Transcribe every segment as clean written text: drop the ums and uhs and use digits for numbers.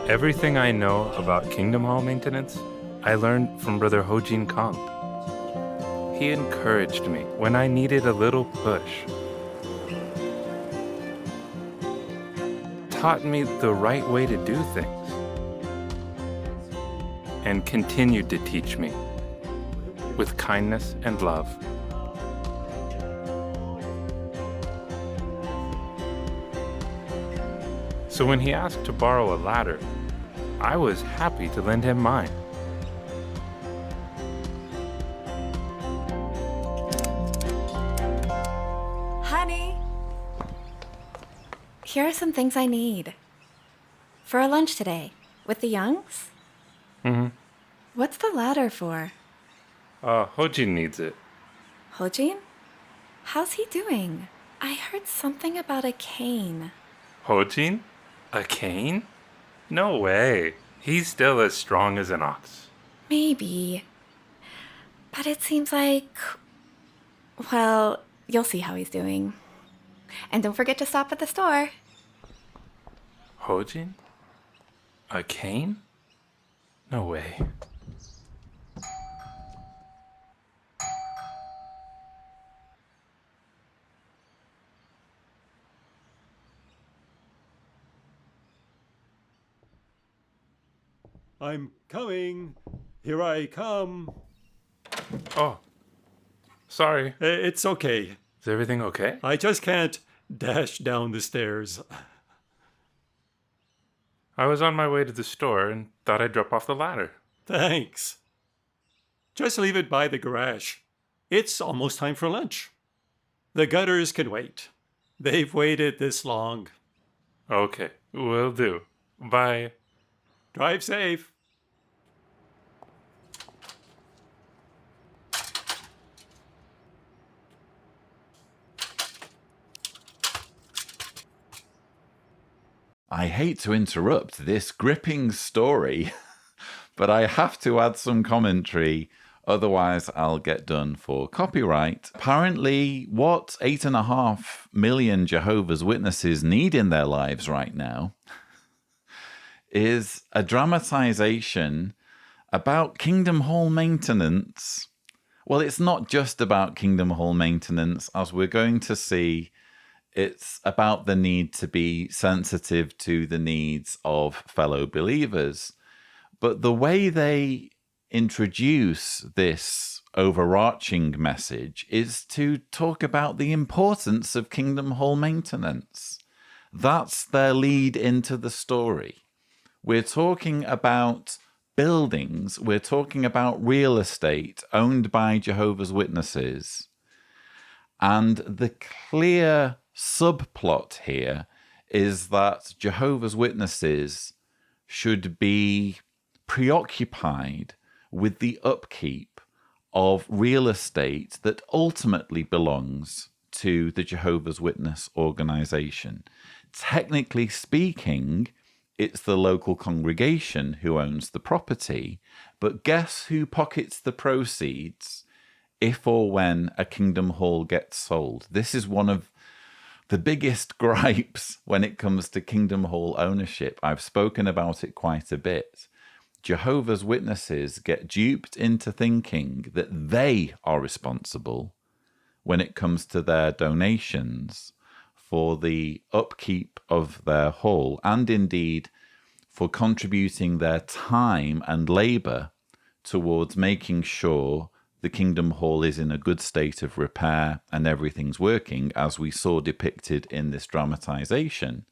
Everything I know about Kingdom Hall maintenance, I learned from Brother Ho-Jin Kong. He encouraged me when I needed a little push, taught me the right way to do things, and continued to teach me with kindness and love. So when he asked to borrow a ladder, I was happy to lend him mine. Honey, here are some things I need for a lunch today with the Youngs. What's the ladder for? Ho-Jin needs it. Ho-Jin? How's he doing? I heard something about a cane. Ho-Jin? A cane? No way. He's still as strong as an ox. Maybe. But it seems like... Well, you'll see how he's doing. And don't forget to stop at the store. Ho-Jin? A cane? No way. I'm coming. Here I come. Oh, sorry. It's okay. Is everything okay? I just can't dash down the stairs. I was on my way to the store and thought I'd drop off the ladder. Thanks. Just leave it by the garage. It's almost time for lunch. The gutters can wait. They've waited this long. Okay, will do. Bye. Drive safe. I hate to interrupt this gripping story, but I have to add some commentary, otherwise I'll get done for copyright. Apparently, what 8.5 million Jehovah's Witnesses need in their lives right now is a dramatization about Kingdom Hall maintenance. Well, it's not just about Kingdom Hall maintenance, as we're going to see. It's about the need to be sensitive to the needs of fellow believers. But the way they introduce this overarching message is to talk about the importance of Kingdom Hall maintenance. That's their lead into the story. We're talking about buildings, we're talking about real estate owned by Jehovah's Witnesses. And the clear subplot here is that Jehovah's Witnesses should be preoccupied with the upkeep of real estate that ultimately belongs to the Jehovah's Witness organization. Technically speaking, it's the local congregation who owns the property, but guess who pockets the proceeds if or when a Kingdom Hall gets sold? This is one of the biggest gripes when it comes to Kingdom Hall ownership. I've spoken about it quite a bit. Jehovah's Witnesses get duped into thinking that they are responsible when it comes to their donations for the upkeep of their hall, and indeed for contributing their time and labor towards making sure the Kingdom Hall is in a good state of repair and everything's working, as we saw depicted in this dramatization.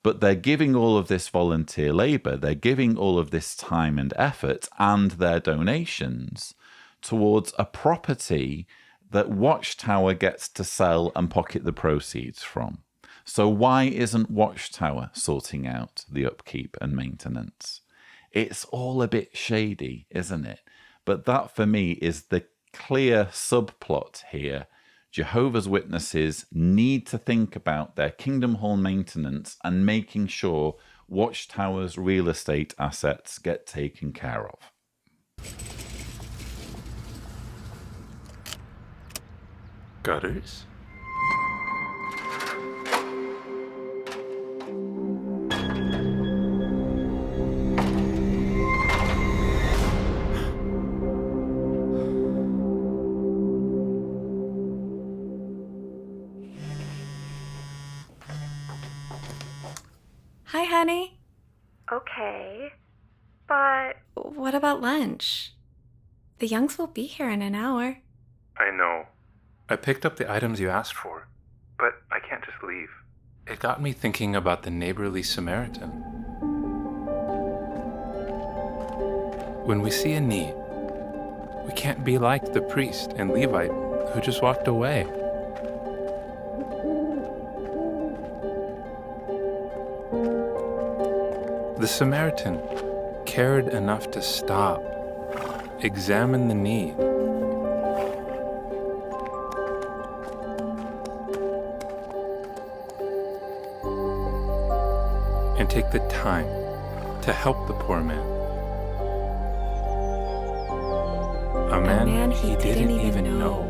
But they're giving all of this volunteer labor, they're giving all of this time and effort and their donations towards a property that Watchtower gets to sell and pocket the proceeds from. So why isn't Watchtower sorting out the upkeep and maintenance? It's all a bit shady, isn't it? But that, for me, is the clear subplot here. Jehovah's Witnesses need to think about their Kingdom Hall maintenance and making sure Watchtower's real estate assets get taken care of. Gutters? Hi, honey. Okay, but What about lunch? The Youngs will be here in an hour. I know. I picked up the items you asked for, but I can't just leave. It got me thinking about the neighborly Samaritan. When we see a need, we can't be like the priest and Levite who just walked away. The Samaritan cared enough to stop, examine the need, and take the time to help the poor man. A man he didn't even know.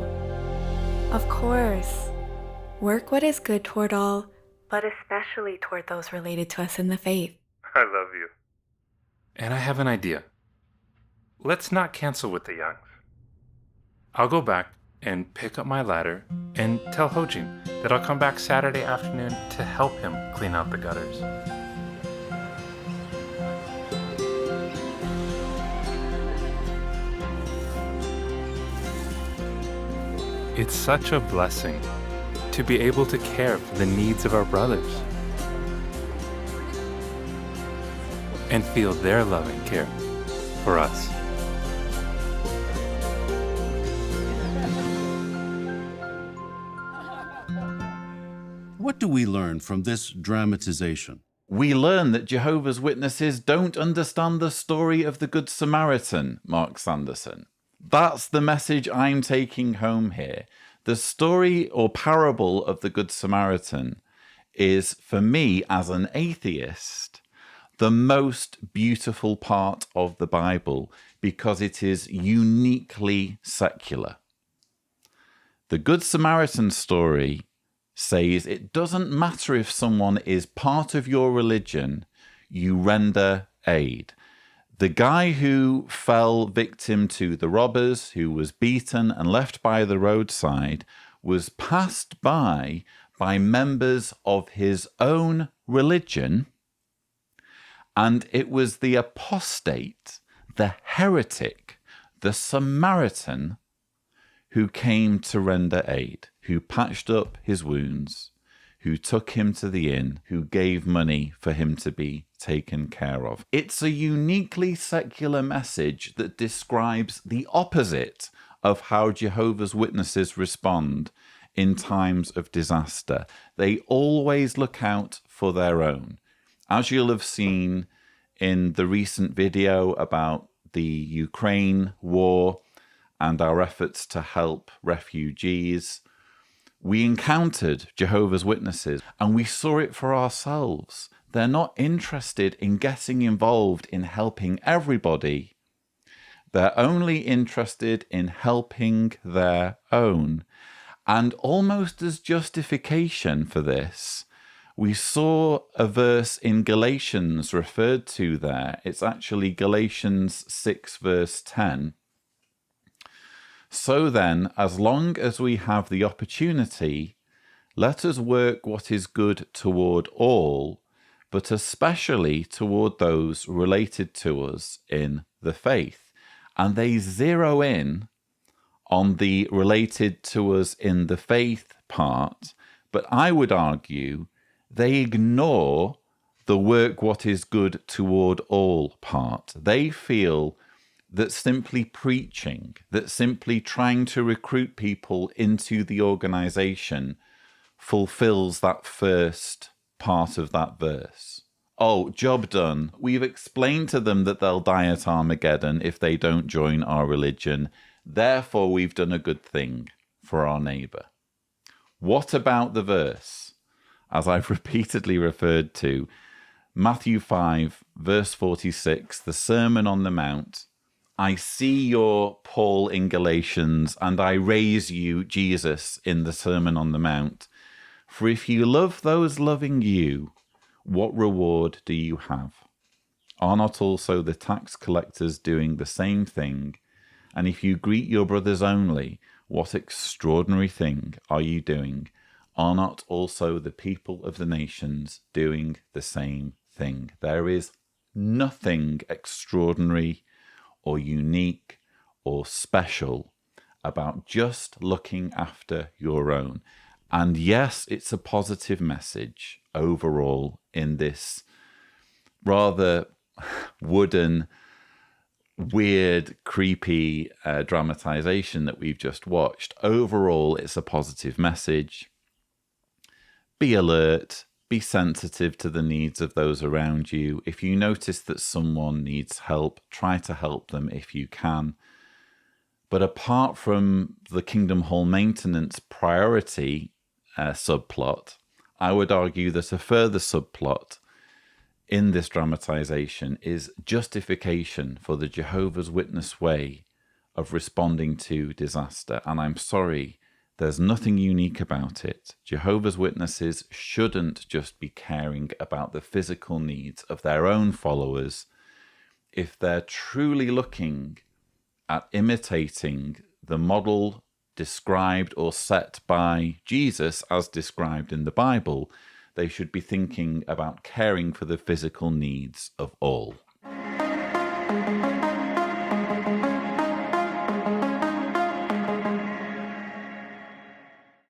Of course. Work what is good toward all, but especially toward those related to us in the faith. I love you. And I have an idea. Let's not cancel with the Youngs. I'll go back and pick up my ladder and tell Hojin that I'll come back Saturday afternoon to help him clean out the gutters. It's such a blessing to be able to care for the needs of our brothers and feel their loving care for us. What do we learn from this dramatization? We learn that Jehovah's Witnesses don't understand the story of the Good Samaritan, Mark Sanderson. That's the message I'm taking home here. The story or parable of the Good Samaritan is, for me as an atheist, the most beautiful part of the Bible because it is uniquely secular. The Good Samaritan story says it doesn't matter if someone is part of your religion, you render aid. The guy who fell victim to the robbers, who was beaten and left by the roadside, was passed by members of his own religion, and it was the apostate, the heretic, the Samaritan, who came to render aid, who patched up his wounds, who took him to the inn, who gave money for him to be taken care of. It's a uniquely secular message that describes the opposite of how Jehovah's Witnesses respond in times of disaster. They always look out for their own. As you'll have seen in the recent video about the Ukraine war and our efforts to help refugees, we encountered Jehovah's Witnesses and we saw it for ourselves. They're not interested in getting involved in helping everybody. They're only interested in helping their own. And almost as justification for this, we saw a verse in Galatians referred to there. It's actually Galatians 6 verse 10. So then, as long as we have the opportunity, let us work what is good toward all, but especially toward those related to us in the faith. And they zero in on the related to us in the faith part, but I would argue they ignore the work what is good toward all part. They feel that simply preaching, that simply trying to recruit people into the organization fulfills that first part of that verse. Oh, job done. We've explained to them that they'll die at Armageddon if they don't join our religion. Therefore, we've done a good thing for our neighbor. What about the verse? As I've repeatedly referred to, Matthew 5, verse 46, the Sermon on the Mount. I see your Paul in Galatians, and I raise you, Jesus, in the Sermon on the Mount. For if you love those loving you, what reward do you have? Are not also the tax collectors doing the same thing? And if you greet your brothers only, what extraordinary thing are you doing? Are not also the people of the nations doing the same thing. There is nothing extraordinary or unique or special about just looking after your own. And yes, it's a positive message overall in this rather wooden, weird, creepy dramatization that we've just watched. Overall, it's a positive message. Be alert, be sensitive to the needs of those around you. If you notice that someone needs help, try to help them if you can. But apart from the Kingdom Hall maintenance priority subplot, I would argue that a further subplot in this dramatization is justification for the Jehovah's Witness way of responding to disaster. And I'm sorry, there's nothing unique about it. Jehovah's Witnesses shouldn't just be caring about the physical needs of their own followers. If they're truly looking at imitating the model described or set by Jesus as described in the Bible, they should be thinking about caring for the physical needs of all.